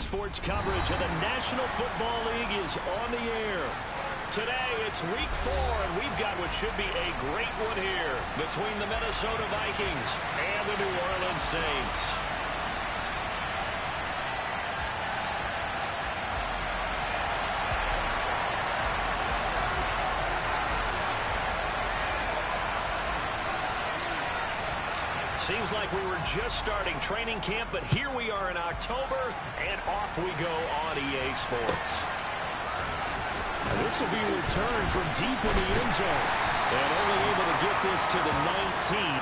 sports coverage of the National Football League is on the air. Today, it's week 4, and we've got what should be a great one here between the Minnesota Vikings and the New Orleans Saints. Seems like we were just starting training camp, but here we are in October, and off we go on EA Sports. Now this will be a return from deep in the end zone. And only able to get this to the 19.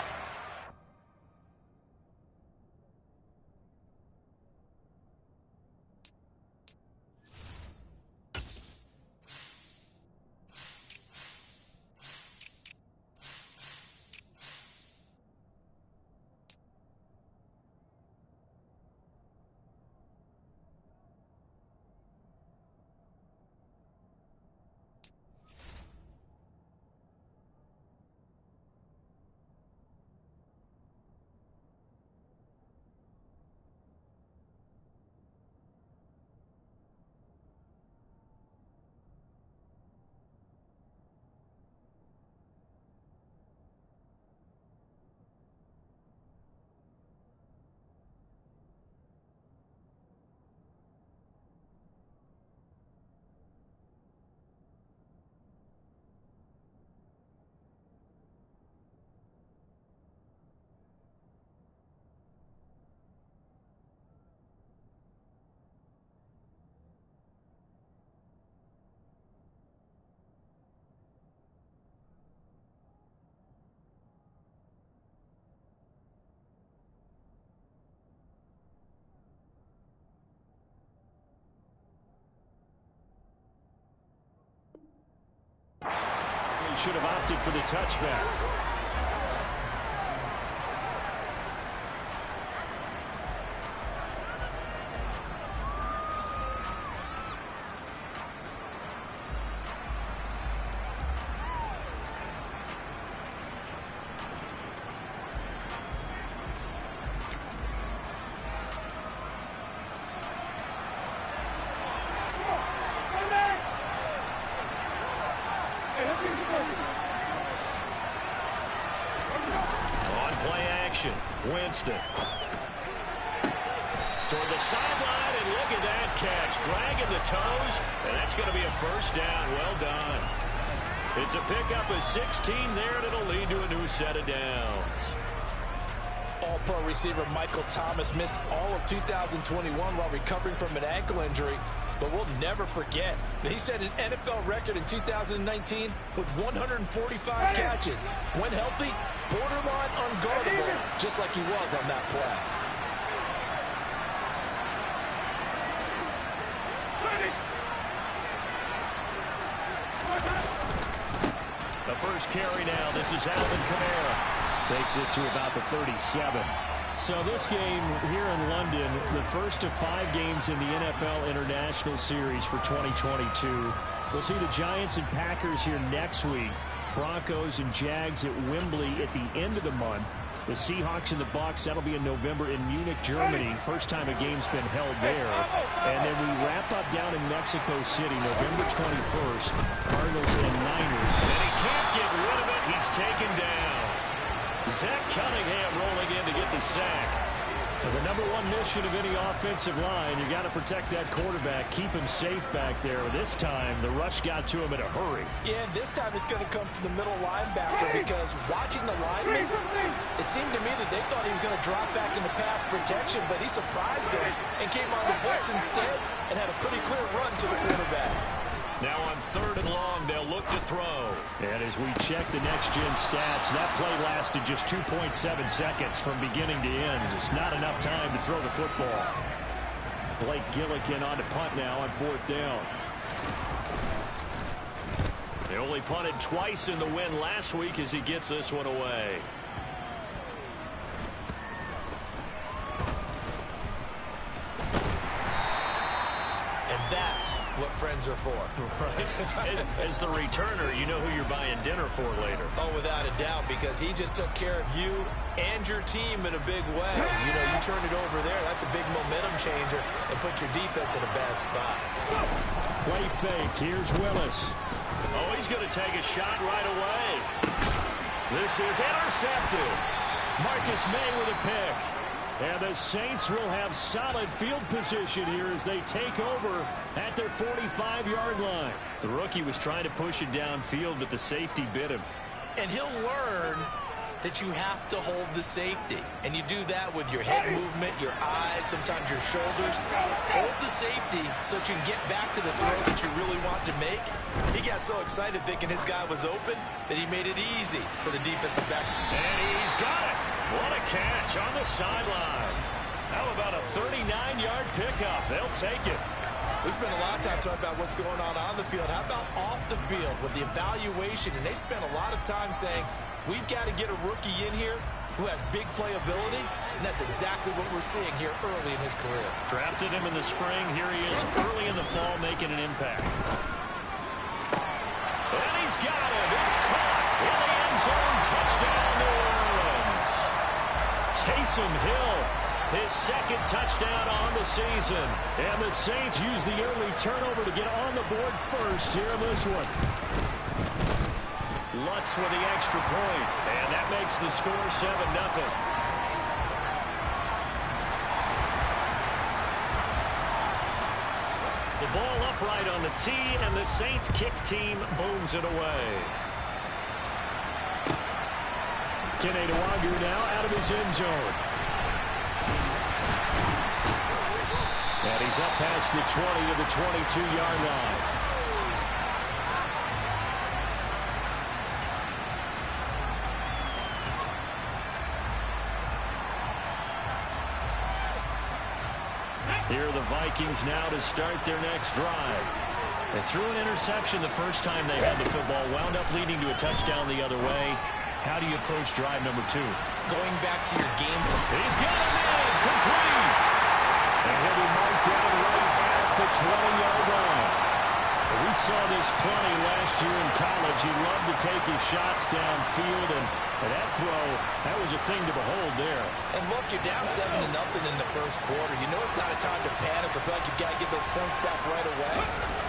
He should have opted for the touchback. On play action, Winston. Toward the sideline, and look at that catch. Dragging the toes, and that's going to be a first down. Well done. It's a pickup of 16 there, and it'll lead to a new set of downs. All-pro receiver Michael Thomas missed all of 2021 while recovering from an ankle injury. But we'll never forget that he set an NFL record in 2019 with 145 catches. When healthy, borderline unguardable, just like he was on that play. The first carry now. This is Alvin Kamara. Takes it to about the 37. So this game here in London, the first of 5 games in the NFL International Series for 2022. We'll see the Giants and Packers here next week. Broncos and Jags at Wembley at the end of the month. The Seahawks and the Bucs, that'll be in November in Munich, Germany. First time a game's been held there. And then we wrap up down in Mexico City, November 21st. Cardinals and Niners. And he can't get rid of it. He's taken down. Zach Cunningham rolling in to get the sack. Well, the number one mission of any offensive line, you got to protect that quarterback, keep him safe back there. This time, the rush got to him in a hurry. Yeah, and this time it's going to come from the middle linebacker because watching the lineman, it seemed to me that they thought he was going to drop back into pass protection, but he surprised him and came on the blitz instead and had a pretty clear run to the quarterback. Now on 3rd and long, they'll look to throw. And as we check the next-gen stats, that play lasted just 2.7 seconds from beginning to end. Just not enough time to throw the football. Blake Gillikin on to punt now on 4th down. They only punted twice in the win last week as he gets this one away. And that's what friends are for. Right. As the returner, you know who you're buying dinner for later. Oh, without a doubt, because he just took care of you and your team in a big way. You know, you turn it over there, that's a big momentum changer, and put your defense in a bad spot. Play fake. Here's Willis. Oh, he's going to take a shot right away. This is intercepted. Marcus May with a pick. And the Saints will have solid field position here as they take over at their 45-yard line. The rookie was trying to push it downfield, but the safety bit him. And he'll learn that you have to hold the safety. And you do that with your head movement, your eyes, sometimes your shoulders. Hold the safety so that you can get back to the throw that you really want to make. He got so excited thinking his guy was open that he made it easy for the defensive back. And he's got it. What a catch on the sideline. How about a 39-yard pickup? They'll take it. We spent a lot of time talking about what's going on the field. How about off the field with the evaluation? And they spent a lot of time saying, we've got to get a rookie in here who has big playability. And that's exactly what we're seeing here early in his career. Drafted him in the spring. Here he is early in the fall making an impact. And he's got him. It's caught in the end zone. Touchdown, New Orleans. Taysom Hill, his second touchdown on the season. And the Saints use the early turnover to get on the board first here in this one. Lutz with the extra point, and that makes the score 7-0. The ball upright on the tee, and the Saints kick team booms it away. Kene Nwangwu now out of his end zone. And he's up past the 20 to the 22-yard line. Here are the Vikings now to start their next drive. They threw an interception the first time they had the football, wound up leading to a touchdown the other way. How do you approach drive number 2? Going back to your game. He's got him in. Complete. And he'll be marked down right at the 20-yard line. We saw this plenty last year in college. He loved to take his shots downfield, and that throw, that was a thing to behold there. And look, you're down 7-0 in the first quarter. You know it's not a time to panic or feel like you've got to get those points back right away.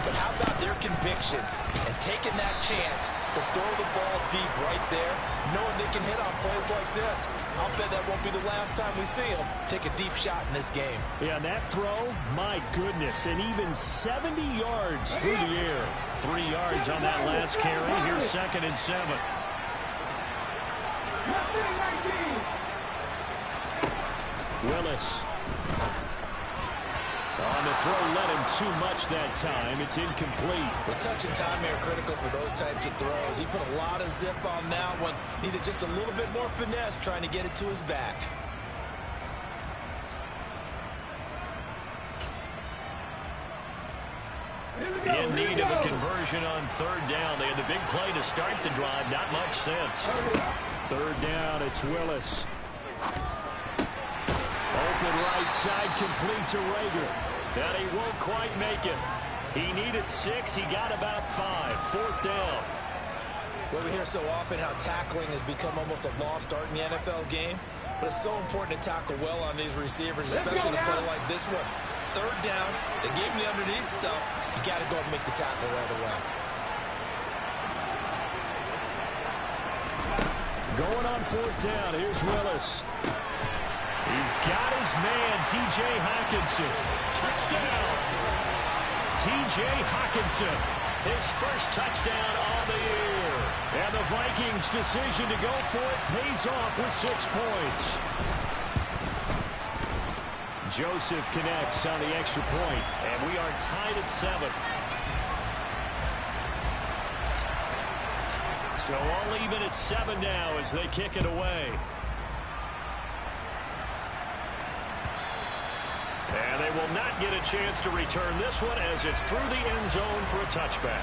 But how about their conviction and taking that chance to throw the ball deep right there, knowing they can hit on plays like this? I'll bet that won't be the last time we see them take a deep shot in this game. Yeah, and that throw, my goodness, and even 70 yards through the air. 3 yards on that last carry. Here's 2nd and 7. Willis. On the throw, led him too much that time. It's incomplete. The touch and time are critical for those types of throws. He put a lot of zip on that one. Needed just a little bit more finesse trying to get it to his back. In need of a conversion on 3rd down. They had the big play to start the drive. Not much since. 3rd down, it's Willis. Open right side, complete to Rager. And he won't quite make it. He needed 6. He got about 5. 4th down. Well, we hear so often how tackling has become almost a lost art in the NFL game. But it's so important to tackle well on these receivers, especially in a play like this one. 3rd down, they gave him the underneath stuff. You got to go and make the tackle right away. Going on 4th down, here's Willis. He's got his man, T.J. Hockenson. Touchdown. T.J. Hockenson, his first touchdown on the year. And the Vikings' decision to go for it pays off with 6 points. Joseph connects on the extra point. And we are tied at 7. So all even at 7 now as they kick it away. And they will not get a chance to return this one as it's through the end zone for a touchback.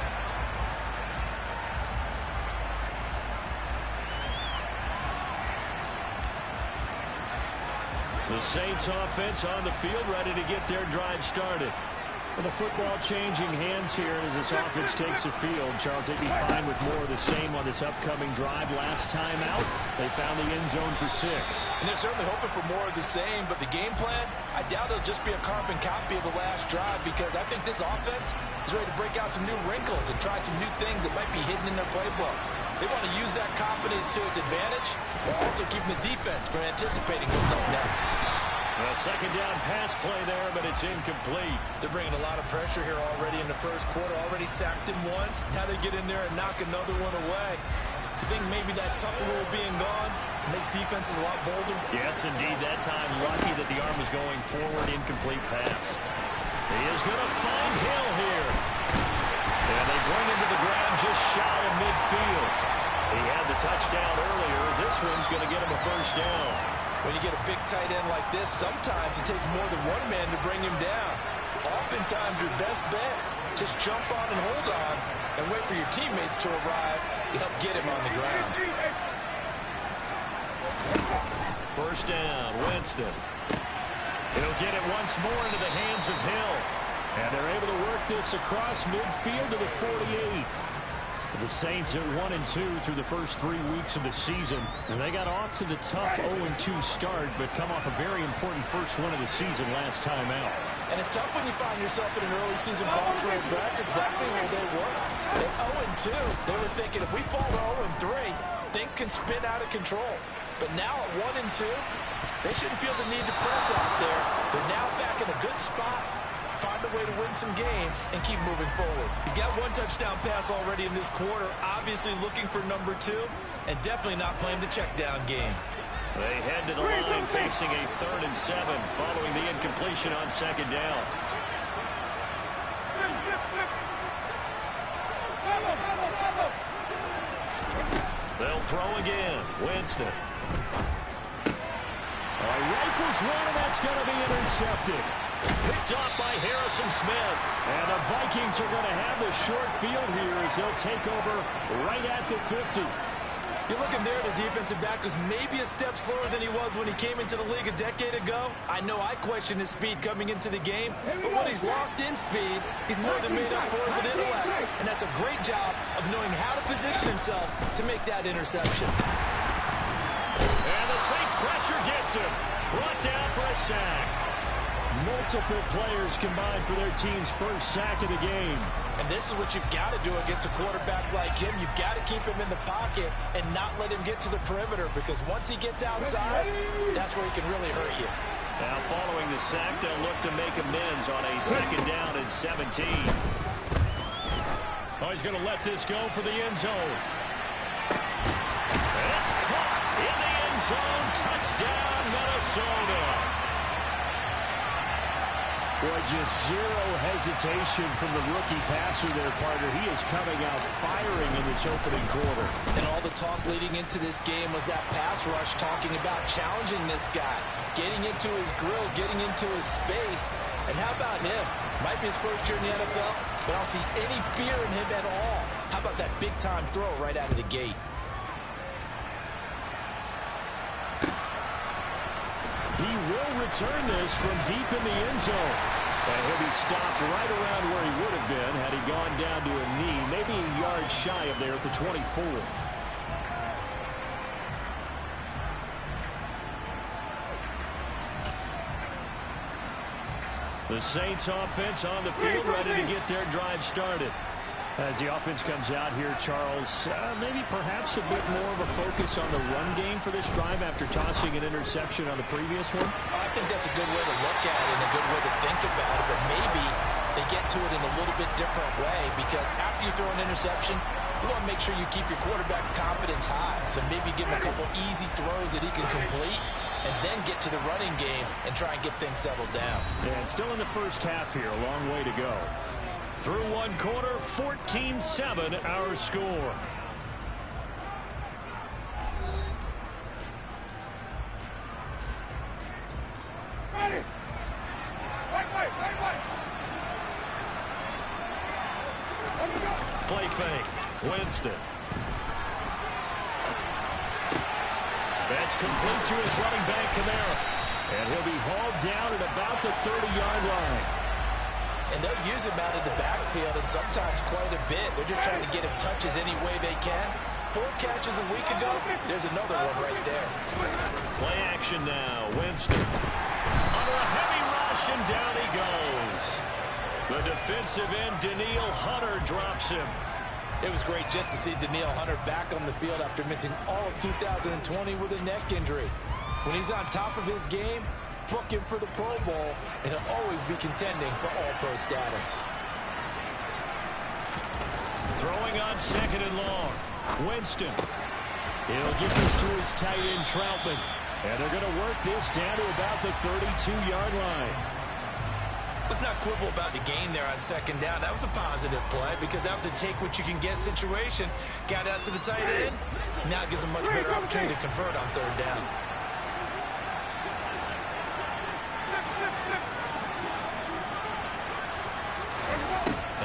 The Saints offense on the field ready to get their drive started. Well, the football changing hands here as this offense takes the field. Charles, they'd be fine with more of the same on this upcoming drive. Last time out, they found the end zone for 6. And they're certainly hoping for more of the same, but the game plan, I doubt it'll just be a carbon copy of the last drive, because I think this offense is ready to break out some new wrinkles and try some new things that might be hidden in their playbook. They want to use that confidence to its advantage, while also keeping the defense from anticipating what's up next. A second down pass play there, but it's incomplete. They're bringing a lot of pressure here already in the first quarter. Already sacked him once. Now they get in there and knock another one away. You think maybe that Tucker rule being gone makes defenses a lot bolder? Yes, indeed. That time, lucky that the arm was going forward. Incomplete pass. He is going to find Hill here. And they bring him to the ground just shy of midfield. He had the touchdown earlier. This one's going to get him a first down. When you get a big tight end like this, sometimes it takes more than one man to bring him down. Oftentimes, your best bet, just jump on and hold on and wait for your teammates to arrive to help get him on the ground. First down, Winston. He'll get it once more into the hands of Hill. And they're able to work this across midfield to the 48. The Saints at 1-2 through the first 3 weeks of the season. And they got off to the tough 0-2 start, but come off a very important first win of the season last time out. And it's tough when you find yourself in an early season crossroads, but that's exactly where they were. At 0-2, they were thinking if we fall to 0-3, things can spin out of control. But now at 1-2, they shouldn't feel the need to press out there. They're now back in a good spot. Find a way to win some games and keep moving forward. He's got one touchdown pass already in this quarter, obviously looking for number 2, and definitely not playing the check down game. They head to the line facing a 3rd and 7 following the incompletion on second down. They'll throw again. Winston. Rifles one, and that's going to be intercepted. Picked off by Harrison Smith. And the Vikings are going to have the short field here as they'll take over right at the 50. You're looking there at a defensive back who's maybe a step slower than he was when he came into the league a decade ago. I know I questioned his speed coming into the game, but when he's lost in speed, he's more than made up for it with intellect. And that's a great job of knowing how to position himself to make that interception. And the Saints pressure gets him. Brought down for a sack. Multiple players combined for their team's first sack of the game. And this is what you've got to do against a quarterback like him. You've got to keep him in the pocket and not let him get to the perimeter, because once he gets outside, that's where he can really hurt you. Now following the sack, they'll look to make amends on a second down and 17. Oh, he's going to let this go for the end zone. And it's caught in the end zone. Touchdown, Minnesota. Boy, just zero hesitation from the rookie passer there, partner. He is coming out firing in this opening quarter. And all the talk leading into this game was that pass rush, talking about challenging this guy, getting into his grill, getting into his space. And how about him? Might be his first year in the NFL, but I don't see any fear in him at all. How about that big-time throw right out of the gate? He will return this from deep in the end zone. And he'll be stopped right around where he would have been had he gone down to a knee, maybe a yard shy of there at the 24. The Saints offense on the field, ready to get their drive started. As the offense comes out here, Charles, maybe perhaps a bit more of a focus on the run game for this drive after tossing an interception on the previous one? I think that's a good way to look at it and a good way to think about it, but maybe they get to it in a little bit different way, because after you throw an interception, you want to make sure you keep your quarterback's confidence high. So maybe give him a couple easy throws that he can complete, and then get to the running game and try and get things settled down. And still in the first half here, a long way to go. Through one quarter, 14-7 our score. Ready. Play fake. Winston. That's complete to his running back, Kamara. And he'll be hauled down at about the 30-yard line. And they'll use him out of the backfield, and sometimes quite a bit. They're just trying to get him touches any way they can. 4 catches a week ago. There's another one right there. Play action now. Winston. Under a heavy rush, and down he goes. The defensive end, Danielle Hunter, drops him. It was great just to see Danielle Hunter back on the field after missing all of 2020 with a neck injury. When he's on top of his game, book him for the Pro Bowl, and he'll always be contending for All-Pro status. Throwing on 2nd and long. Winston. He'll give this to his tight end, Troutman. And they're going to work this down to about the 32-yard line. Let's not quibble about the gain there on 2nd down. That was a positive play because that was a take-what-you-can-get situation. Got out to the tight end. Now it gives him much better opportunity to convert on 3rd down.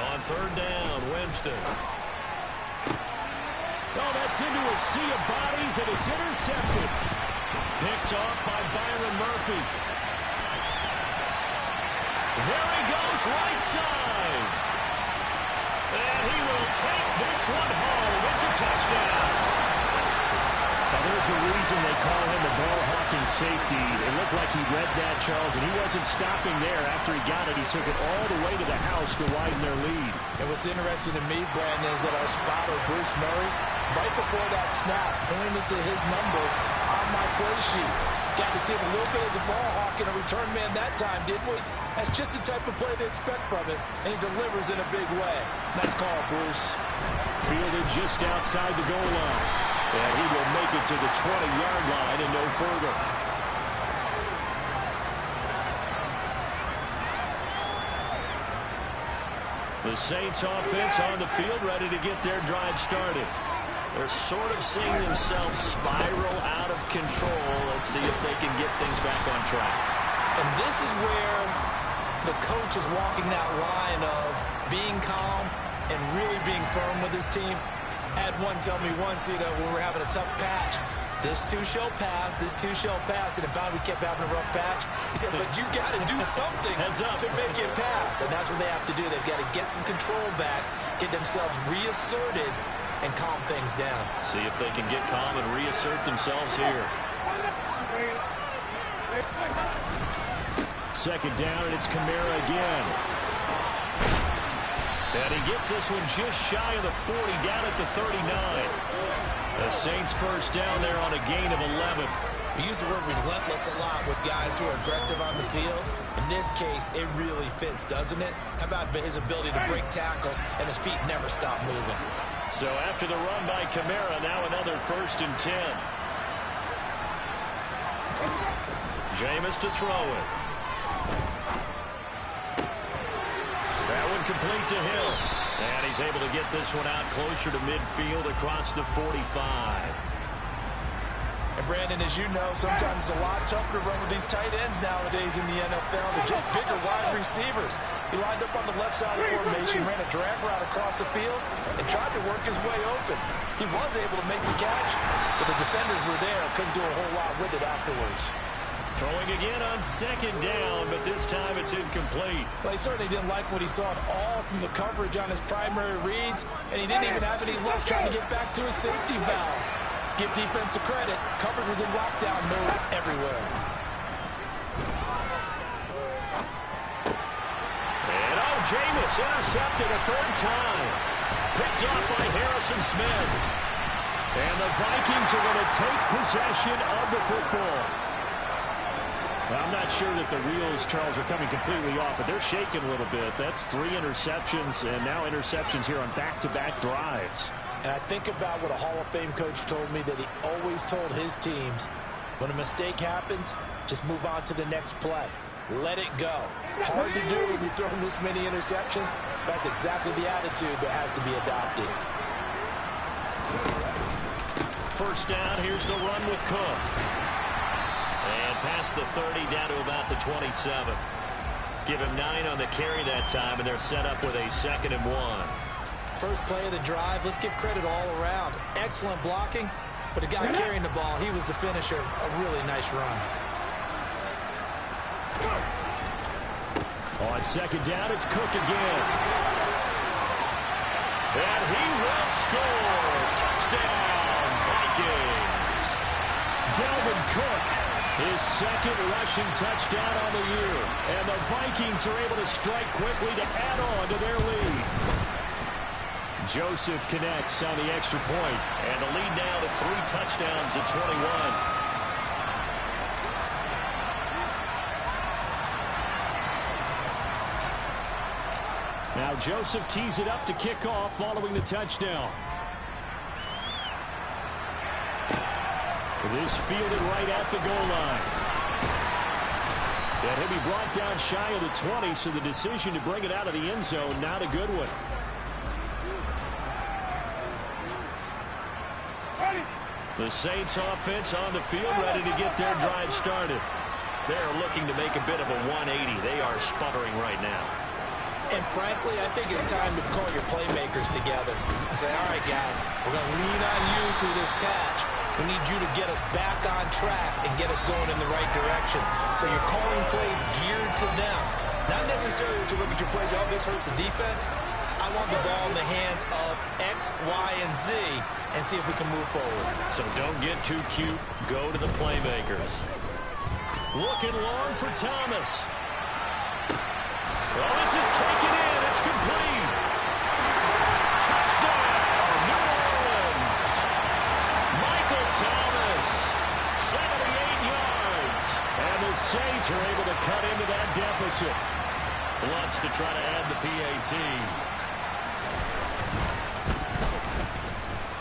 On 3rd down, Winston. Oh, that's into a sea of bodies, and it's intercepted. Picked off by Byron Murphy. There he goes, right side. And he will take this one home. It's a touchdown. Now, there's a reason they call him a ball-hawking safety. It looked like he read that, Charles, and he wasn't stopping there. After he got it, he took it all the way to the house to widen their lead. And what's interesting to me, Brandon, is that our spotter, Bruce Murray, right before that snap, pointed to his number on my play sheet. Got to see him a little bit as a ball hawk and a return man that time, didn't we? That's just the type of play they expect from it, and he delivers in a big way. Nice call, Bruce. Fielded just outside the goal line. And he will make it to the 20-yard line and no further. The Saints offense on the field, ready to get their drive started. They're sort of seeing themselves spiral out of control. Let's see if they can get things back on track. And this is where the coach is walking that line of being calm and really being firm with his team. Had one tell me once, when we were having a tough patch, this too shall pass, this too shall pass. And if we kept having a rough patch, he said, but you got to do something to make it pass. And that's what they have to do. They've got to get some control back, get themselves reasserted, and calm things down. See if they can get calm and reassert themselves here. 2nd down, and it's Kamara again. And he gets this one just shy of the 40, down at the 39. The Saints first down there on a gain of 11. We use the word relentless a lot with guys who are aggressive on the field. In this case, it really fits, doesn't it? How about his ability to break tackles and his feet never stop moving? So after the run by Kamara, now another 1st and 10. Jameis to throw it. That one complete to Hill. And he's able to get this one out closer to midfield across the 45. And Brandon, as you know, sometimes it's a lot tougher to run with these tight ends nowadays in the NFL. They're just bigger wide receivers. He lined up on the left side of the formation, ran a drag route across the field, and tried to work his way open. He was able to make the catch, but the defenders were there. Couldn't do a whole lot with it afterwards. Throwing again on 2nd down, but this time it's incomplete. Well, he certainly didn't like what he saw at all from the coverage on his primary reads, and he didn't even have any luck trying to get back to his safety valve. Give defense a credit. Coverage was in lockdown mode everywhere. And Jameis intercepted a 3rd time. Picked off by Harrison Smith. And the Vikings are going to take possession of the football. Well, I'm not sure that the reels, Charles, are coming completely off, but they're shaking a little bit. That's 3 interceptions, and now interceptions here on back-to-back drives. And I think about what a Hall of Fame coach told me, that he always told his teams, when a mistake happens, just move on to the next play. Let it go. Hard to do when you're throwing this many interceptions. That's exactly the attitude that has to be adopted. 1st down, here's the run with Cook. And past the 30, down to about the 27. Give him 9 on the carry that time, and they're set up with a 2nd and 1. First play of the drive, let's give credit all around. Excellent blocking, but the guy carrying the ball, he was the finisher. A really nice run. On Second down, it's Cook again. And he will score. Touchdown, Vikings. Dalvin Cook, his second rushing touchdown on the year. And the Vikings are able to strike quickly to add on to their lead. Joseph connects on the extra point. And the lead now to 3 touchdowns at 21. Now Joseph tees it up to kick off following the touchdown. This fielded right at the goal line. And he'll be brought down shy of the 20, so the decision to bring it out of the end zone, not a good one. The Saints offense on the field, ready to get their drive started. They're looking to make a bit of a 180. They are sputtering right now. And frankly, I think it's time to call your playmakers together and say, all right, guys, we're going to lean on you through this patch. We need you to get us back on track and get us going in the right direction. So you're calling plays geared to them. Not necessarily to look at your plays, oh, this hurts the defense. I want the ball in the hands of X, Y, and Z and see if we can move forward. So don't get too cute. Go to the playmakers. Looking long for Thomas. Well, this is taken in. It's complete. Touchdown, New Orleans. Michael Thomas, 78 yards. And the Saints are able to cut into that deficit. Wants to try to add the PAT.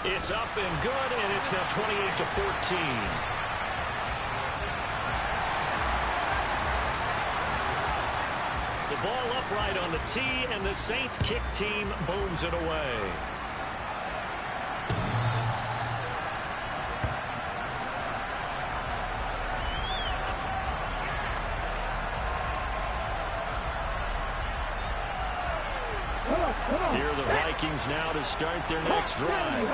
It's up and good, and it's now 28-14. The ball upright on the tee, and the Saints kick team booms it away. Here are the Vikings now to start their next drive.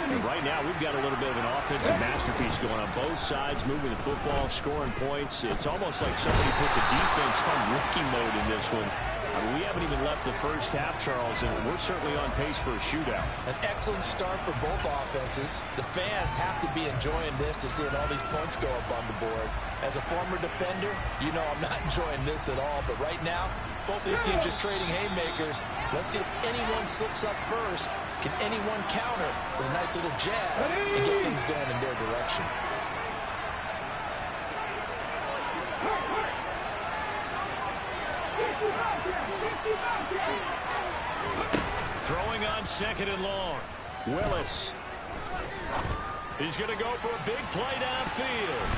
And right now, we've got a little bit of an offensive masterpiece going on both sides, moving the football, scoring points. It's almost like somebody put the defense on rookie mode in this one. I mean, we haven't even left the first half, Charles, and we're certainly on pace for a shootout. An excellent start for both offenses. The fans have to be enjoying this to seeing all these points go up on the board. As a former defender, you know I'm not enjoying this at all. But right now, both these teams just trading haymakers. Let's see if anyone slips up first. Can anyone counter with a nice little jab and get things going in their direction? Throwing on second and long. Willis. He's going to go for a big play downfield.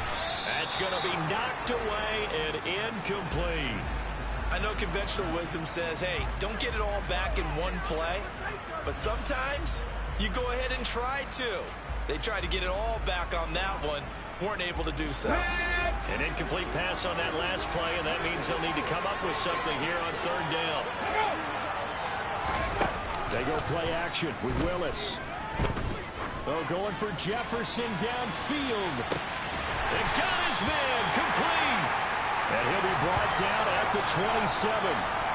That's going to be knocked away and incomplete. I know conventional wisdom says, hey, don't get it all back in one play. But sometimes you go ahead and try to. They tried to get it all back on that one. Weren't able to do so. An incomplete pass on that last play, and that means they'll need to come up with something here on third down. They go play action with Willis. Oh, going for Jefferson downfield. They got his man complete. And he'll be brought down at the 27.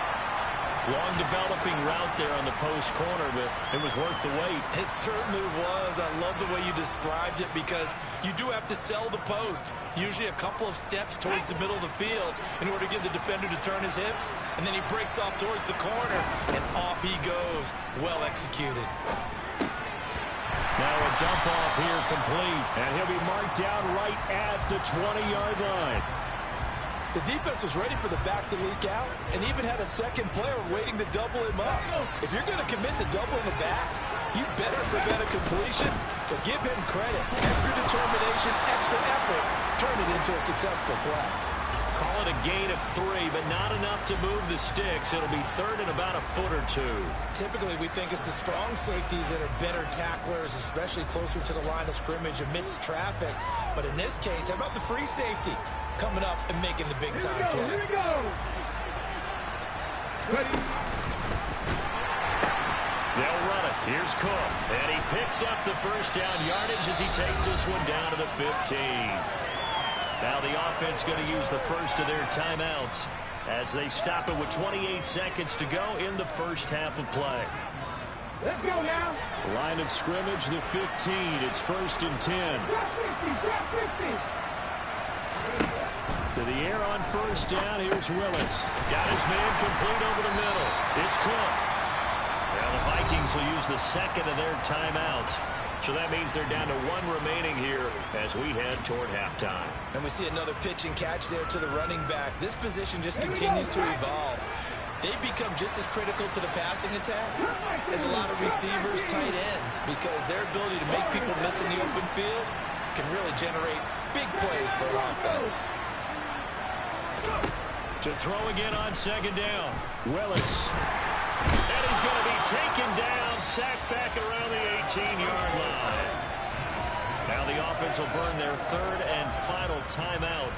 Long developing route there on the post corner, but it was worth the wait. It certainly was. I love the way you described it because you do have to sell the post. Usually a couple of steps towards the middle of the field in order to get the defender to turn his hips. And then he breaks off towards the corner, and off he goes. Well executed. Now a dump off here complete. And he'll be marked down right at the 20-yard line. The defense was ready for the back to leak out and even had a second player waiting to double him up. If you're going to commit to doubling the back, you better prevent a completion. But give him credit. Extra determination, extra effort. Turn it into a successful play. Call it a gain of 3, but not enough to move the sticks. It'll be third and about a foot or two. Typically, we think it's the strong safeties that are better tacklers, especially closer to the line of scrimmage amidst traffic. But in this case, how about the free safety coming up and making the big-time play? Here we go. Ready. They'll run it. Here's Cook. And he picks up the first down yardage as he takes this one down to the 15. Now the offense going to use the first of their timeouts. as they stop it with 28 seconds to go in the first half of play. Let's go now. Line of scrimmage, the 15. It's 1st and 10. To the air on 1st down. Here's Willis. Got his man complete over the middle. It's Cook. Well, the Vikings will use the second of their timeouts. So that means they're down to 1 remaining here as we head toward halftime. And we see another pitch and catch there to the running back. This position just continues to evolve. They become just as critical to the passing attack as a lot of receivers, tight ends, because their ability to make people miss in the open field can really generate big plays for an offense. To throw again on 2nd down. Willis. And he's going to be taken down, sacked back around the 18-yard line. Now the offense will burn their 3rd and final timeout.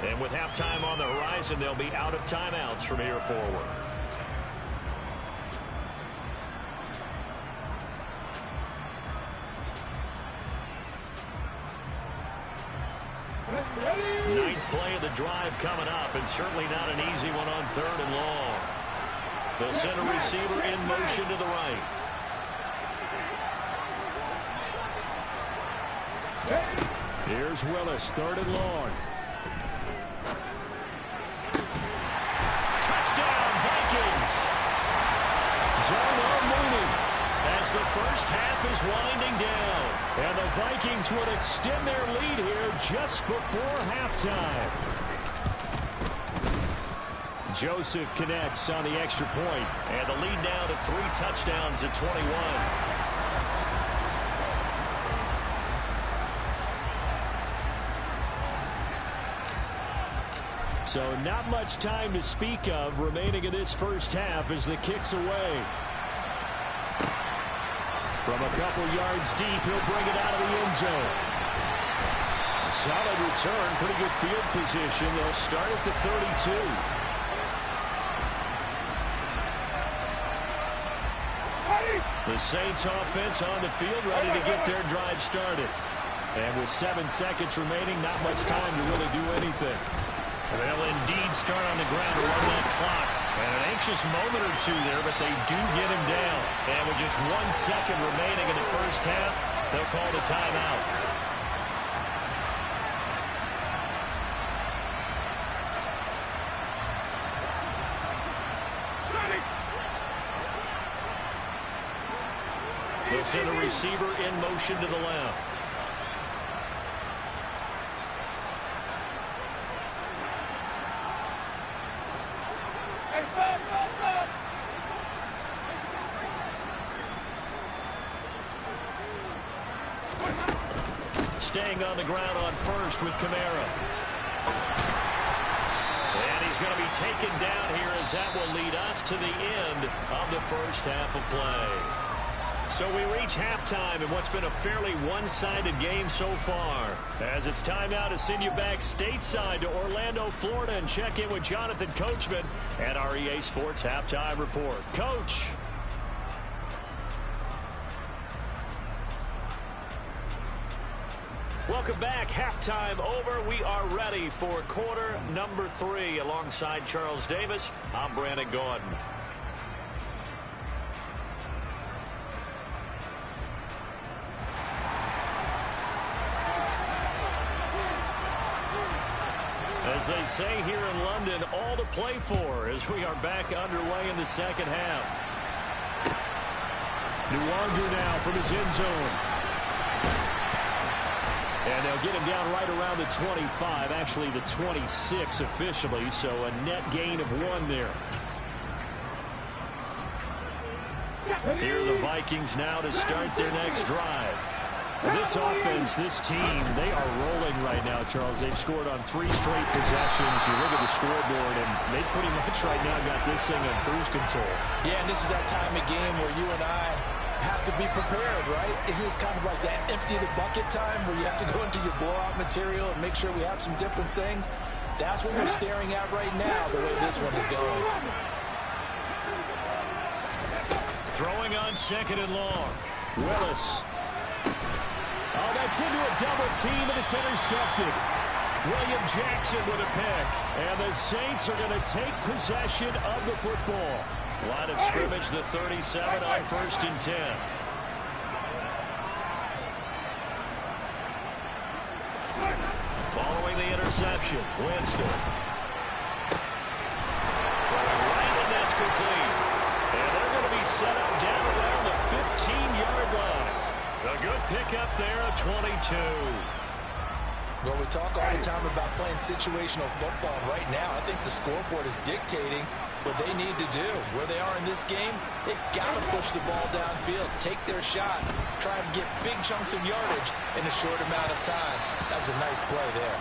And with halftime on the horizon, they'll be out of timeouts from here forward. Ninth play of the drive coming up, and certainly not an easy one on 3rd and long. They'll send a receiver in motion to the right. Here's Willis, 3rd and long. Touchdown, Vikings! John Mooney. As the first half is winding down. And the Vikings would extend their lead here just before halftime. Joseph connects on the extra point. And the lead now to 3 touchdowns at 21. So not much time to speak of remaining in this first half as the kick's away. From a couple yards deep, he'll bring it out of the end zone. Solid return, pretty good field position. They'll start at the 32. The Saints offense on the field, ready to get their drive started. And with 7 seconds remaining, not much time to really do anything. They'll indeed start on the ground to run that clock. And an anxious moment or two there, but they do get him down. And with just 1 second remaining in the first half, they'll call the timeout. They'll send a receiver in motion to the left. Staying on the ground on 1st with Kamara. And he's going to be taken down here as that will lead us to the end of the first half of play. So we reach halftime in what's been a fairly one-sided game so far. As it's time now to send you back stateside to Orlando, Florida, and check in with Jonathan Coachman at our EA Sports Halftime Report. Coach. Welcome back. Halftime over. We are ready for quarter number 3. Alongside Charles Davis, I'm Brandon Gordon. As they say here in London, all to play for as we are back underway in the second half. Nwangu now from his end zone. And they'll get him down right around the 25, actually the 26 officially, so a net gain of 1 there. Here are the Vikings now to start their next drive. This offense, this team, they are rolling right now, Charles. They've scored on 3 straight possessions. You look at the scoreboard, and they pretty much right now got this thing on cruise control. Yeah, and this is that time of game where you and I have to be prepared, right? Isn't this kind of like that empty the bucket time where you have to go into your blowout material and make sure we have some different things? That's what we're staring at right now, the way this one is going. Throwing on 2nd and long. Willis. Oh, that's into a double team, and it's intercepted. William Jackson with a pick. And the Saints are going to take possession of the football. Line of scrimmage, the 37 on 1st and 10. Following the interception, Winston. Throwing right, and that's complete. And they're going to be set up down around the 15-yard line. A good pickup there, a 22. Well, we talk all the time about playing situational football. Right now, I think the scoreboard is dictating what they need to do. Where they are in this game, they've got to push the ball downfield, take their shots, try and get big chunks of yardage in a short amount of time. That was a nice play there.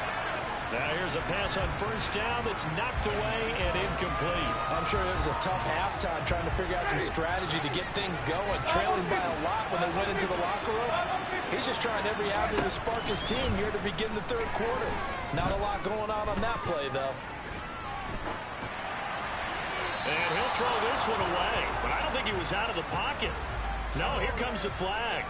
Now here's a pass on 1st down that's knocked away and incomplete. I'm sure it was a tough halftime trying to figure out some strategy to get things going, trailing by a lot when they went into the locker room. He's just trying every avenue to spark his team here to begin the 3rd quarter. Not a lot going on that play, though. And he'll throw this one away, but I don't think he was out of the pocket. No, here comes the flag.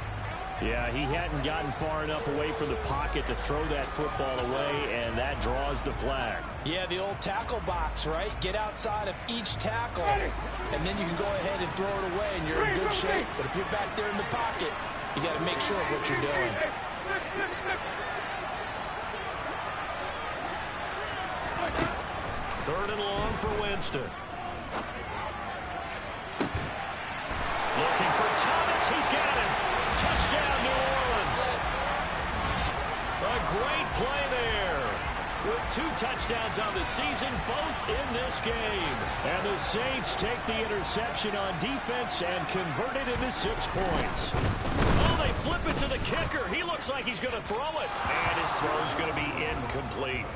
Yeah, he hadn't gotten far enough away from the pocket to throw that football away, and that draws the flag. Yeah, the old tackle box, right? Get outside of each tackle, and then you can go ahead and throw it away, and you're in good shape. But if you're back there in the pocket, you got to make sure of what you're doing. Third and long for Winston. Looking for Thomas. He's got him. Touchdown, New Orleans. A great play there. With 2 touchdowns on the season, both in this game. And the Saints take the interception on defense and convert it into 6 points. Oh, they flip it to the kicker. He looks like he's going to throw it. And his throw's going to be incomplete.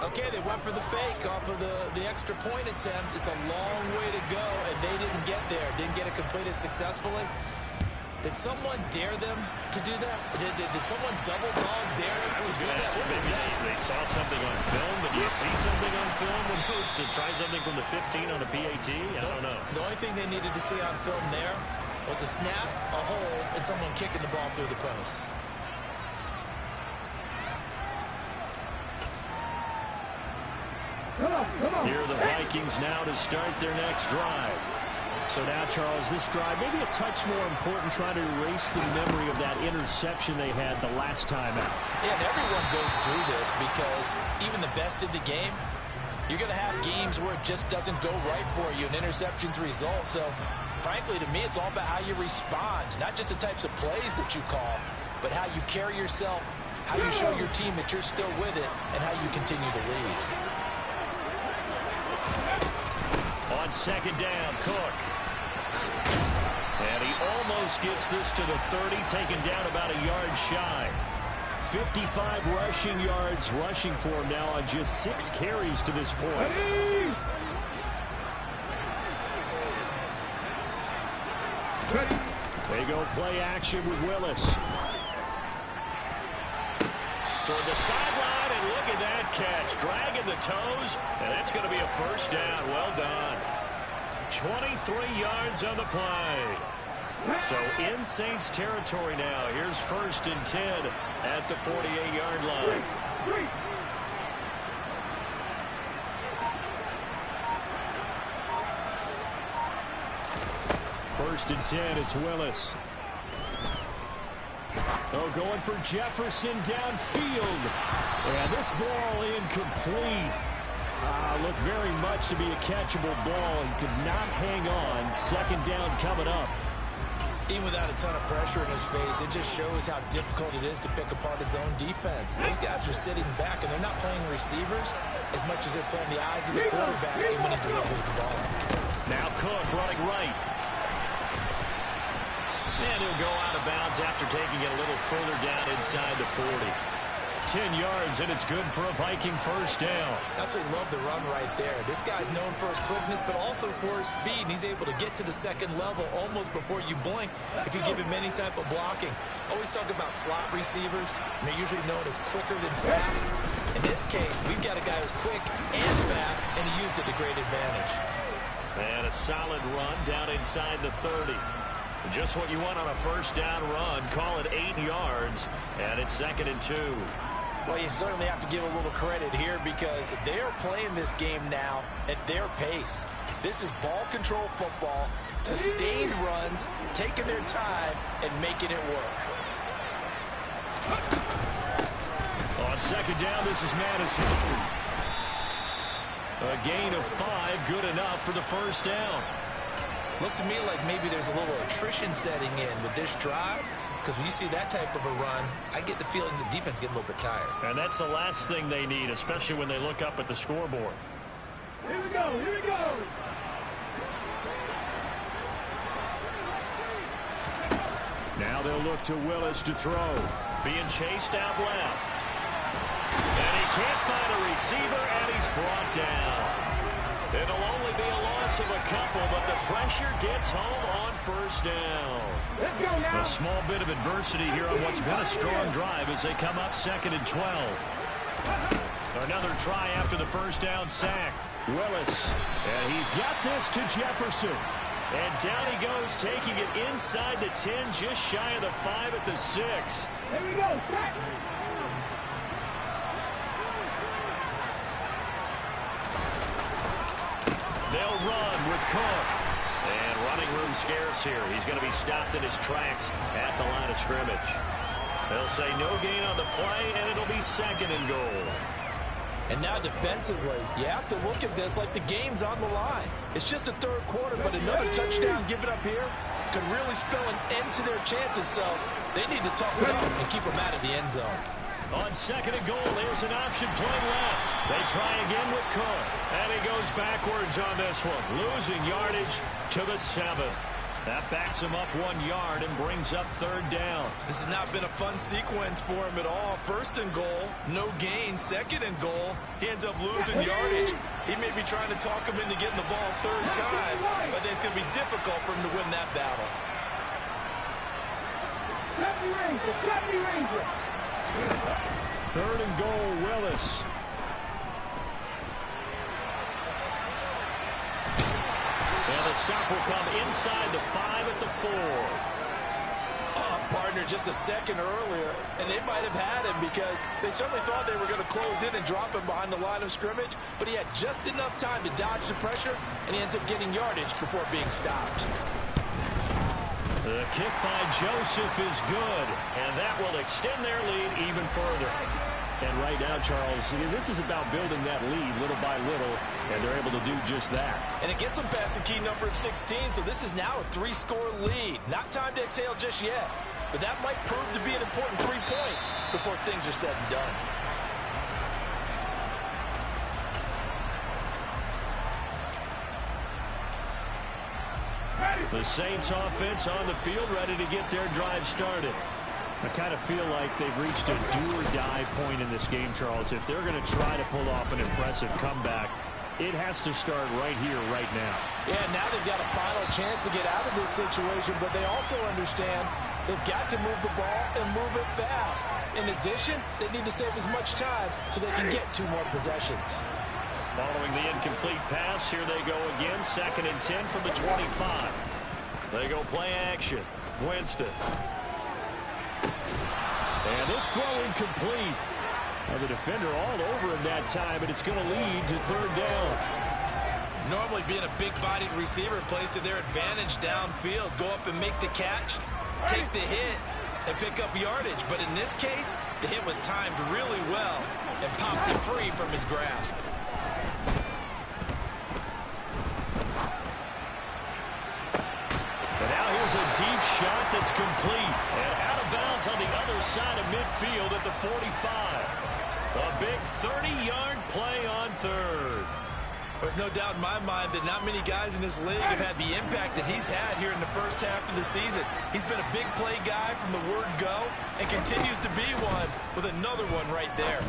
Okay, they went for the fake off of the extra point attempt. It's a long way to go, and they didn't get there. Didn't get it completed successfully. Did someone dare them to do that? Did someone double dog dare them to do that? What was that? They saw something on film. Did you see something on film when it was to try something from the 15 on a PAT? I don't know. The only thing they needed to see on film there was a snap, a hole, and someone kicking the ball through the post. Here are the Vikings now to start their next drive. So now, Charles, this drive maybe a touch more important, trying to erase the memory of that interception they had the last time out. Yeah, and everyone goes through this because even the best in the game, you're going to have games where it just doesn't go right for you, and interceptions result. So, frankly, to me, it's all about how you respond, not just the types of plays that you call, but how you carry yourself, how you show your team that you're still with it, and how you continue to lead. On 2nd down, Cook. And he almost gets this to the 30, taken down about a yard shy. 55 rushing yards rushing for him now on just 6 carries to this point. They go play action with Willis. Toward the sideline, and look at that catch. Dragging the toes, and that's going to be a 1st down. Well done. 23 yards on the play. So in Saints territory now. Here's 1st and 10 at the 48-yard line. First and 10, it's Willis. Oh, going for Jefferson downfield. And this ball incomplete. Looked very much to be a catchable ball and could not hang on. 2nd down coming up. Even without a ton of pressure in his face, it just shows how difficult it is to pick apart his own defense. Those guys are sitting back, and they're not playing receivers as much as they're playing the eyes of the quarterback and when he delivers the ball. Now Cook running right. And he'll go out of bounds after taking it a little further down inside the 40. 10 yards, and it's good for a Viking 1st down. Absolutely love the run right there. This guy's known for his quickness, but also for his speed. And he's able to get to the 2nd level almost before you blink if you give him any type of blocking. Always talk about slot receivers, and they're usually known as quicker than fast. In this case, we've got a guy who's quick and fast, and he used it to great advantage. And a solid run down inside the 30. Just what you want on a 1st down run. Call it 8 yards, and it's 2nd and 2. Well, you certainly have to give a little credit here because they're playing this game now at their pace. This is ball control football, sustained runs, taking their time, and making it work. On second down, this is Madison. A gain of 5, good enough for the first down. Looks to me like maybe there's a little attrition setting in with this drive, because when you see that type of a run, I get the feeling the defense getting a little bit tired. And that's the last thing they need, especially when they look up at the scoreboard. Here we go, here we go. Now they'll look to Willis to throw. Being chased out left. And he can't find a receiver, and he's brought down. It'll only be a loss of a couple, but the pressure gets home on first down. Let's go now. A small bit of adversity here on what's been a strong drive as they come up 2nd and 12. Another try after the first down sack. Willis, and he's got this to Jefferson. And down he goes, taking it inside the 10, just shy of the 5 at the 6. Here we go. Back. They'll run with Cook. And running room scarce here. He's going to be stopped in his tracks at the line of scrimmage. They'll say no gain on the play, and it'll be 2nd and goal. And now defensively, you have to look at this like the game's on the line. It's just the 3rd quarter, but another touchdown given up here could really spell an end to their chances. So they need to toughen up and keep them out of the end zone. On 2nd and goal, there's an option play left. They try again with Cook. And he goes backwards on this one, losing yardage to the 7. That backs him up 1 yard and brings up 3rd down. This has not been a fun sequence for him at all. 1st and goal, no gain. 2nd and goal, he ends up losing yardage. He may be trying to talk him into getting the ball 3rd time, but it's going to be difficult for him to win that battle. Deputy Ranger, Deputy Ranger. 3rd and goal, Willis. And the stop will come inside the 5 at the 4. Partner just a second earlier, and they might have had him because they certainly thought they were going to close in and drop him behind the line of scrimmage, but he had just enough time to dodge the pressure, and he ends up getting yardage before being stopped. The kick by Joseph is good, and that will extend their lead even further. And right now, Charles, this is about building that lead little by little, and they're able to do just that. And it gets them past the key number of 16, so this is now a 3-score lead. Not time to exhale just yet, but that might prove to be an important 3 points before things are said and done. The Saints offense on the field, ready to get their drive started. I kind of feel like they've reached a do-or-die point in this game, Charles. If they're going to try to pull off an impressive comeback, it has to start right here, right now. Yeah, now they've got a final chance to get out of this situation, but they also understand they've got to move the ball and move it fast. In addition, they need to save as much time so they can get 2 more possessions. Following the incomplete pass, here they go again. 2nd and 10 from the 25. They go play action. Winston. And this throw incomplete. Well, the defender all over him that time, but it's going to lead to 3rd down. Normally being a big-bodied receiver plays to their advantage downfield. Go up and make the catch, take the hit, and pick up yardage. But in this case, the hit was timed really well and popped it free from his grasp. And now here's a deep shot that's complete. And out of bounds on the other side of midfield at the 45. A big 30-yard play on 3rd. There's no doubt in my mind that not many guys in this league have had the impact that he's had here in the first half of the season. He's been a big play guy from the word go and continues to be one with another one right there.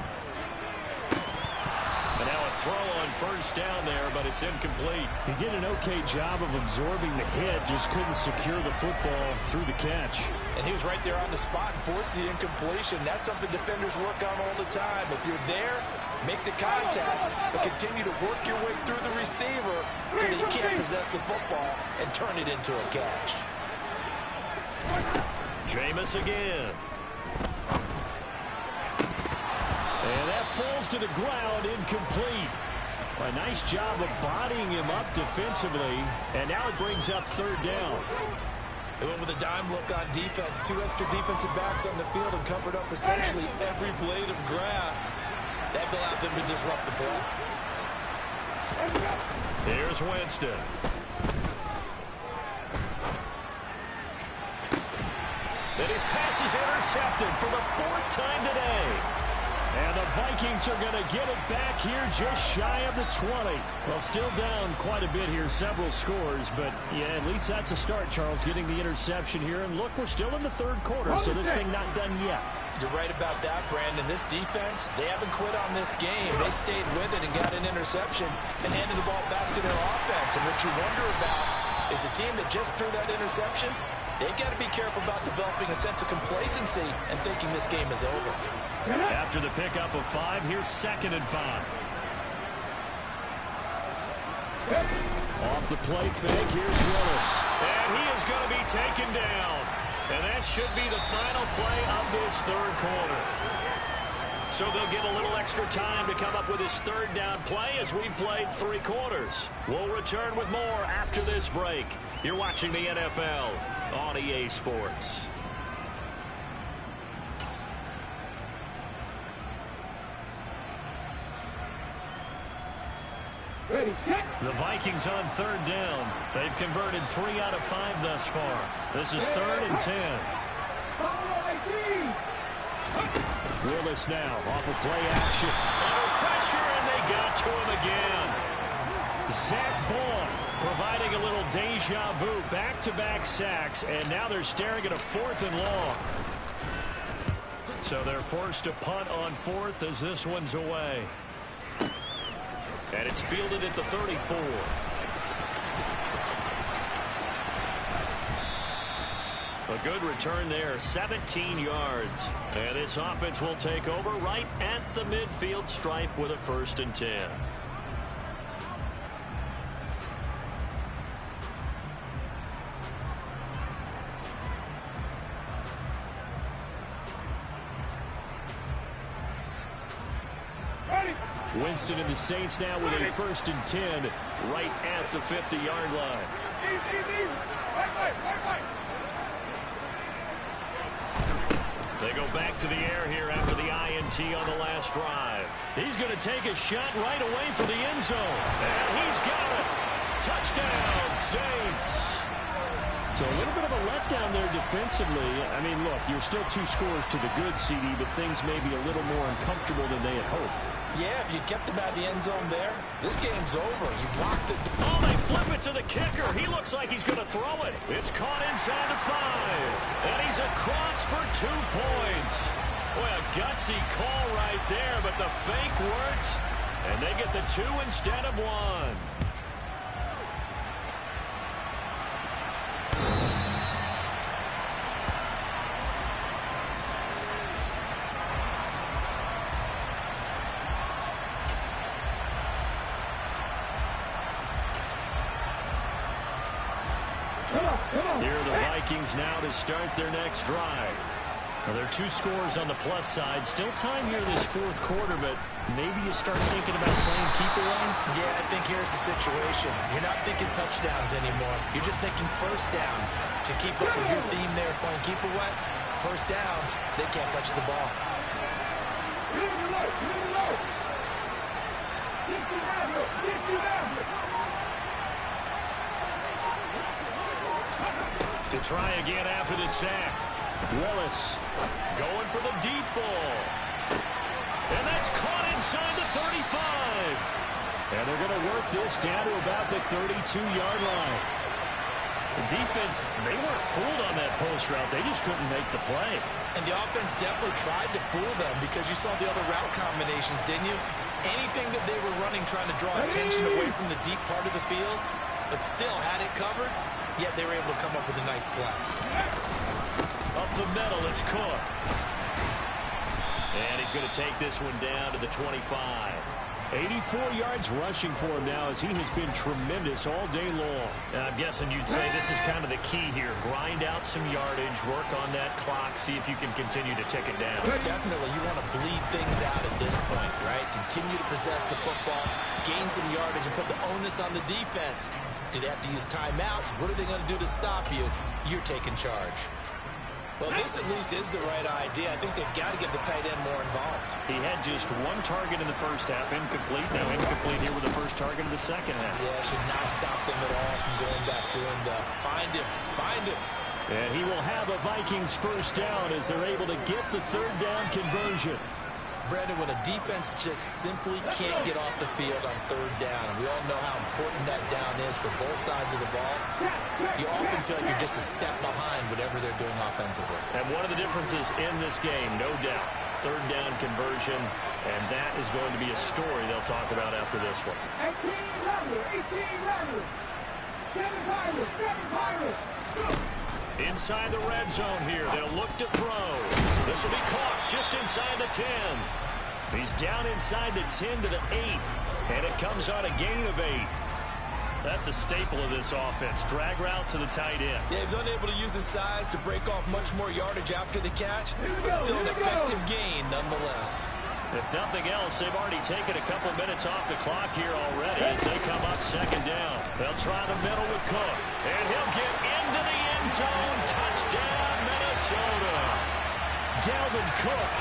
And now a throw on 1st down there, but it's incomplete. He did an okay job of absorbing the hit, just couldn't secure the football through the catch. And he was right there on the spot and forced the incompletion. That's something defenders work on all the time. If you're there, make the contact, but continue to work your way through the receiver so that you can't possess the football and turn it into a catch. Jameis again. And that falls to the ground, incomplete. A nice job of bodying him up defensively, and now it brings up third down. They went with a dime look on defense. 2 extra defensive backs on the field and covered up essentially every blade of grass. That allowed them to disrupt the play. Here's Winston. And his pass is intercepted for the 4th time today. And the Vikings are going to get it back here just shy of the 20. Well, still down quite a bit here, several scores. But, yeah, at least that's a start, Charles, getting the interception here. And, look, we're still in the 3rd quarter, so this thing not done yet. You're right about that, Brandon. This defense, they haven't quit on this game. They stayed with it and got an interception and handed the ball back to their offense. And what you wonder about is the team that just threw that interception, they've got to be careful about developing a sense of complacency and thinking this game is over. After the pickup of 5, here's 2nd and 5. Off the play fake, here's Willis. And he is going to be taken down. And that should be the final play of this 3rd quarter. So they'll get a little extra time to come up with his 3rd down play as we've played 3 quarters. We'll return with more after this break. You're watching the NFL on EA Sports. Ready, set. The Vikings on 3rd down. They've converted 3 out of 5 thus far. This is 3rd and 10. Willis now off of play action. Under pressure, and they got to him again. Zach Ball providing a little deja vu. Back-to-back sacks, and now they're staring at a 4th and long. So they're forced to punt on 4th as this one's away. And it's fielded at the 34. A good return there, 17 yards. And this offense will take over right at the midfield stripe with a 1st and 10. Winston and the Saints now with a 1st and 10 right at the 50-yard line. They go back to the air here after the INT on the last drive. He's going to take a shot right away for the end zone. And he's got it. Touchdown, Saints. So a little bit of a letdown there defensively. I mean, look, you're still 2 scores to the good, CD, but things may be a little more uncomfortable than they had hoped. Yeah, if you kept him out of the end zone there, this game's over. You blocked it. Oh, they flip it to the kicker. He looks like he's going to throw it. It's caught inside the 5. And he's across for 2 points. Boy, a gutsy call right there, but the fake works. And they get the 2 instead of 1. Here are the Vikings now to start their next drive. Well, there are 2 scores on the plus side. Still time here this 4th quarter, but maybe you start thinking about playing keep away? Yeah, I think here's the situation. You're not thinking touchdowns anymore. You're just thinking 1st downs. To keep up with your theme there, playing keep away, 1st downs, they can't touch the ball. To try again after the sack. Willis going for the deep ball. And that's caught inside the 35. And they're going to work this down to about the 32-yard line. The defense, they weren't fooled on that post route. They just couldn't make the play. And the offense definitely tried to fool them because you saw the other route combinations, didn't you? Anything that they were running trying to draw attention away from the deep part of the field, but still had it covered, yet they were able to come up with a nice play. Up the middle, it's Cook. And he's going to take this one down to the 25. 84 yards rushing for him now as he has been tremendous all day long. And I'm guessing you'd say this is kind of the key here. Grind out some yardage, work on that clock, see if you can continue to tick it down. Definitely, you want to bleed things out at this point, right? Continue to possess the football, gain some yardage, and put the onus on the defense. Do they have to use timeouts? What are they going to do to stop you? You're taking charge. Well, this at least is the right idea. I think they've got to get the tight end more involved. He had just one target in the first half, incomplete. Now incomplete here with the first target in the second half. Yeah, should not stop them at all from going back to him. Find him. Find him. And he will have a Vikings first down as they're able to get the third down conversion. Brandon, when a defense just simply can't get off the field on third down, and we all know how important that down is for both sides of the ball, you often feel like you're just a step behind whatever they're doing offensively. And one of the differences in this game, no doubt, third down conversion, and that is going to be a story they'll talk about after this one. 18 runners. 7 Pirates. Inside the red zone here, they'll look to throw. This will be caught just inside the 10. He's down inside the 10 to the 8, and it comes on a gain of 8. That's a staple of this offense. Drag route to the tight end. Yeah, he's unable to use his size to break off much more yardage after the catch, but still an effective gain nonetheless. If nothing else, they've already taken a couple minutes off the clock here already as they come up second down. They'll try the middle with Cook, and he'll get into the end zone. Touchdown, Minnesota. Dalvin Cook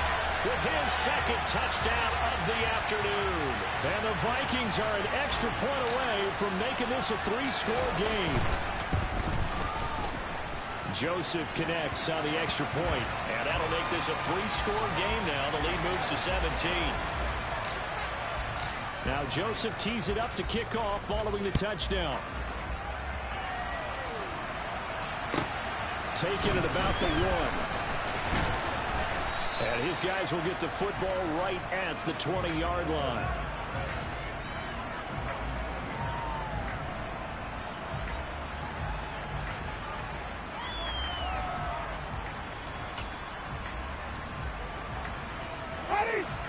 with his second touchdown of the afternoon. And the Vikings are an extra point away from making this a 3-score game. Joseph connects on the extra point, and that'll make this a 3-score game now. The lead moves to 17. Now Joseph tees it up to kick off following the touchdown. Taking it about the 1. And his guys will get the football right at the 20-yard line.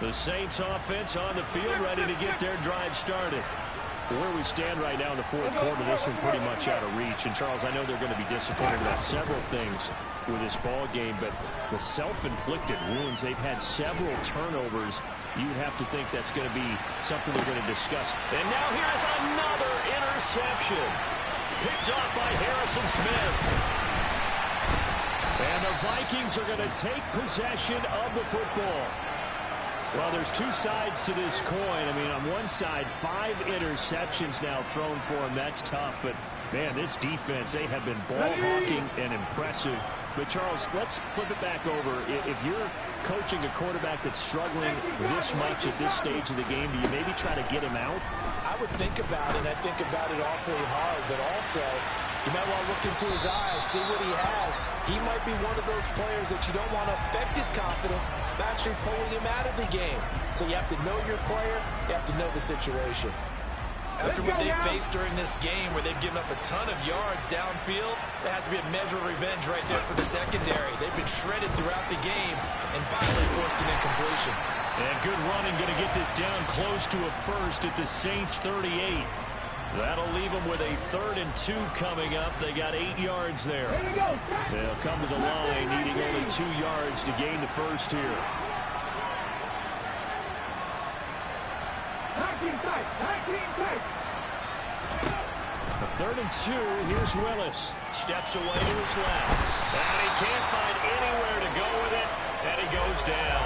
The Saints offense on the field, ready to get their drive started. Where we stand right now in the fourth quarter, this one pretty much out of reach. And, Charles, I know they're going to be disappointed about several things with this ball game, but the self-inflicted wounds, they've had several turnovers. You'd have to think that's going to be something they're going to discuss. And now here's another interception. Picked off by Harrison Smith. And the Vikings are going to take possession of the football. Well, there's two sides to this coin. I mean, on one side, 5 interceptions now thrown for him. That's tough. But, man, this defense, they have been ball-hawking and impressive. But, Charles, let's flip it back over. If you're coaching a quarterback that's struggling this much at this stage of the game, do you maybe try to get him out? I would think about it. I think about it awfully hard. But also, you might want to look into his eyes, see what he has. He might be one of those players that you don't want to affect his confidence by actually pulling him out of the game. So you have to know your player. You have to know the situation. After what they faced during this game where they've given up a ton of yards downfield, there has to be a measure of revenge right there for the secondary. They've been shredded throughout the game and finally forced an incompletion. And good running, going to get this down close to a first at the Saints 38. That'll leave them with a 3rd and 2 coming up. They got 8 yards there. They'll come to the line, needing only 2 yards to gain the first here. 19 tight. A 3rd and 2. Here's Willis. Steps away to his left. And he can't find anywhere to go with it. And he goes down.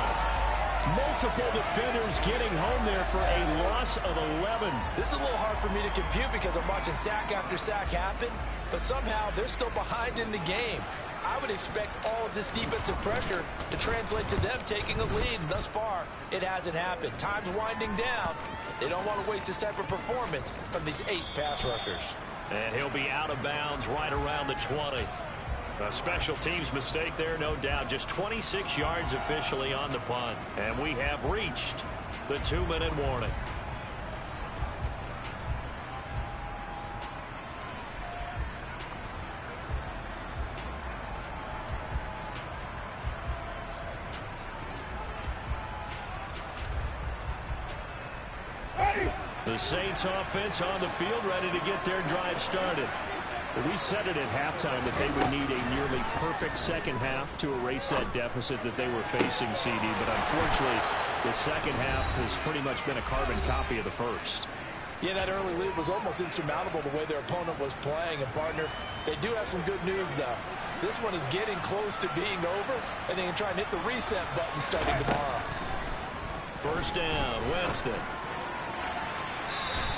Multiple defenders getting home there for a loss of 11. This is a little hard for me to compute because I'm watching sack after sack happen, but somehow they're still behind in the game. I would expect all of this defensive pressure to translate to them taking a lead, and thus far, it hasn't happened. Time's winding down. They don't want to waste this type of performance from these ace pass rushers. And he'll be out of bounds right around the 20. A special teams mistake there, no doubt. Just 26 yards officially on the punt. And we have reached the 2-minute warning. The Saints offense on the field, ready to get their drive started. We said it at halftime that they would need a nearly perfect second half to erase that deficit that they were facing, CD. But unfortunately, the second half has pretty much been a carbon copy of the first. Yeah, that early lead was almost insurmountable the way their opponent was playing. And, partner, they do have some good news, though. This one is getting close to being over, and they can try and hit the reset button starting tomorrow. First down, Winston.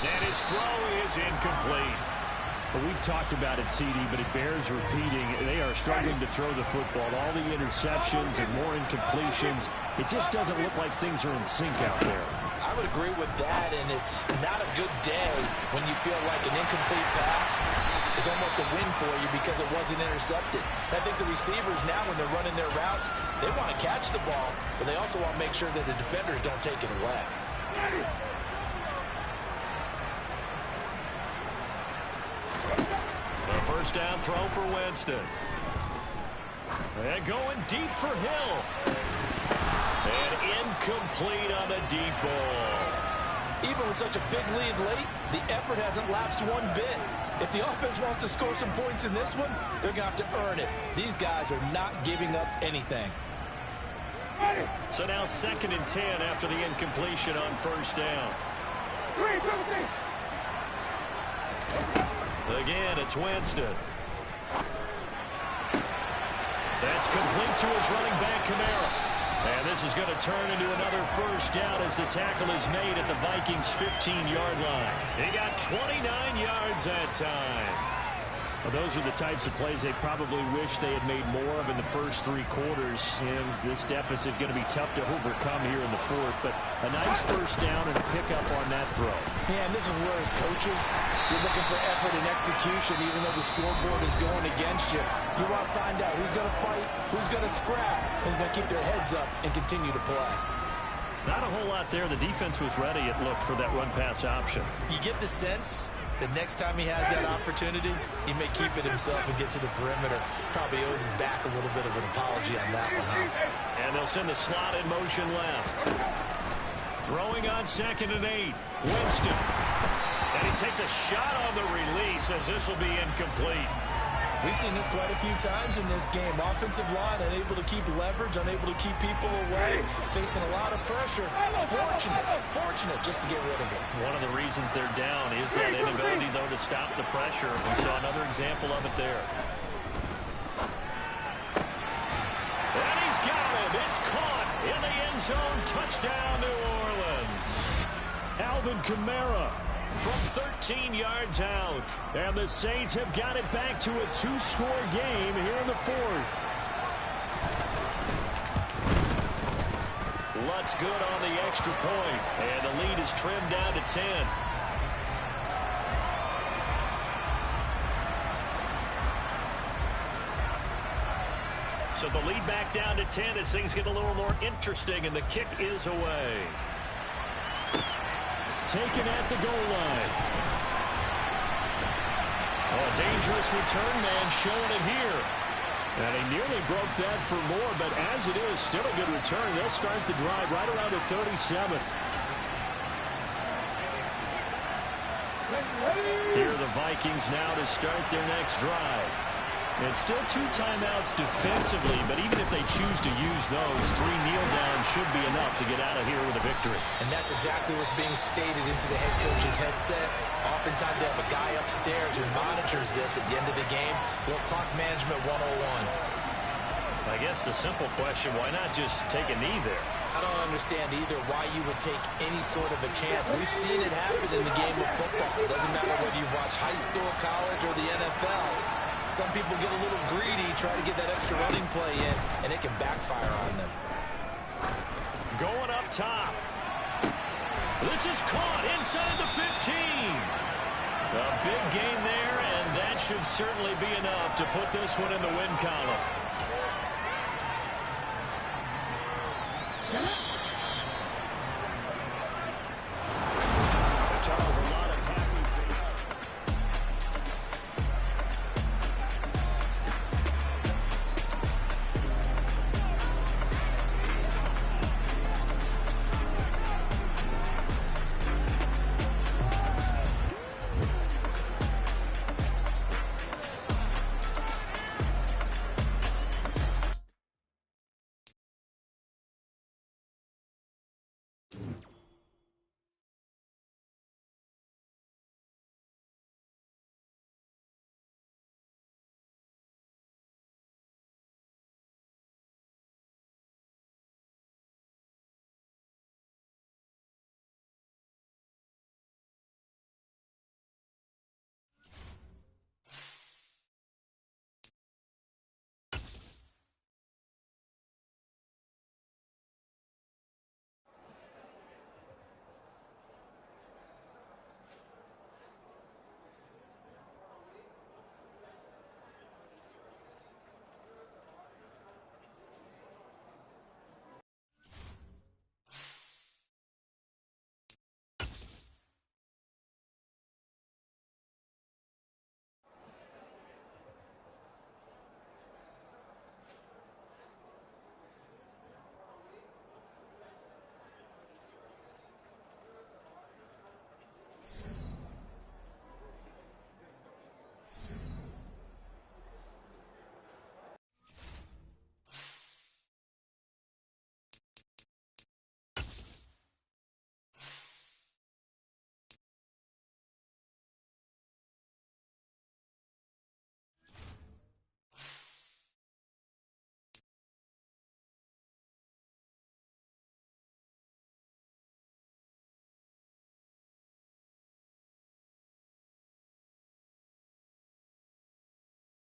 And his throw is incomplete. Well, we've talked about it, CD, but it bears repeating. They are struggling to throw the football. All the interceptions and more incompletions. It just doesn't look like things are in sync out there. I would agree with that, and it's not a good day when you feel like an incomplete pass is almost a win for you because it wasn't intercepted. I think the receivers now, when they're running their routes, they want to catch the ball, but they also want to make sure that the defenders don't take it away. The first down throw for Winston. And going deep for Hill. And incomplete on the deep ball. Even with such a big lead late, the effort hasn't lapsed one bit. If the offense wants to score some points in this one, they're going to have to earn it. These guys are not giving up anything. So now 2nd and 10 after the incompletion on first down. Again, it's Winston. That's complete to his running back, Kamara. And this is going to turn into another first down as the tackle is made at the Vikings' 15-yard line. He got 29 yards that time. Well, those are the types of plays they probably wish they had made more of in the first 3 quarters. And this deficit going to be tough to overcome here in the 4th. But a nice first down and a pickup on that throw. Yeah, and this is where as coaches, you're looking for effort and execution, even though the scoreboard is going against you. You want to find out who's going to fight, who's going to scrap, who's going to keep their heads up and continue to play. Not a whole lot there. The defense was ready, it looked, for that run-pass option. You get the sense the next time he has that opportunity, he may keep it himself and get to the perimeter. Probably owes his back a little bit of an apology on that one, huh? And they'll send the slot in motion left. Throwing on 2nd and 8. Winston. And he takes a shot on the release as this will be incomplete. We've seen this quite a few times in this game. Offensive line unable to keep leverage, unable to keep people away, facing a lot of pressure. Fortunate just to get rid of it. One of the reasons they're down is that inability, though, to stop the pressure. We saw another example of it there. And he's got him. It's caught in the end zone. Touchdown, New Orleans. Alvin Kamara from 13 yards out. And the Saints have got it back to a 2-score game here in the 4th. Lutz good on the extra point. And the lead is trimmed down to 10. So the lead back down to 10 as things get a little more interesting, and the kick is away. Taken at the goal line. Oh, a dangerous return man showing it here. And he nearly broke that for more, but as it is, still a good return. They'll start the drive right around the 37. Here are the Vikings now to start their next drive. And still 2 timeouts defensively, but even if they choose to use those, 3 kneel downs should be enough to get out of here with a victory. And that's exactly what's being stated into the head coach's headset. Oftentimes they have a guy upstairs who monitors this at the end of the game. Little clock management 101. I guess the simple question, why not just take a knee there? I don't understand either why you would take any sort of a chance. We've seen it happen in the game of football. It doesn't matter whether you watch high school, college, or the NFL. Some people get a little greedy, try to get that extra running play in, and it can backfire on them. Going up top. This is caught inside the 15. A big gain there, and that should certainly be enough to put this one in the win column.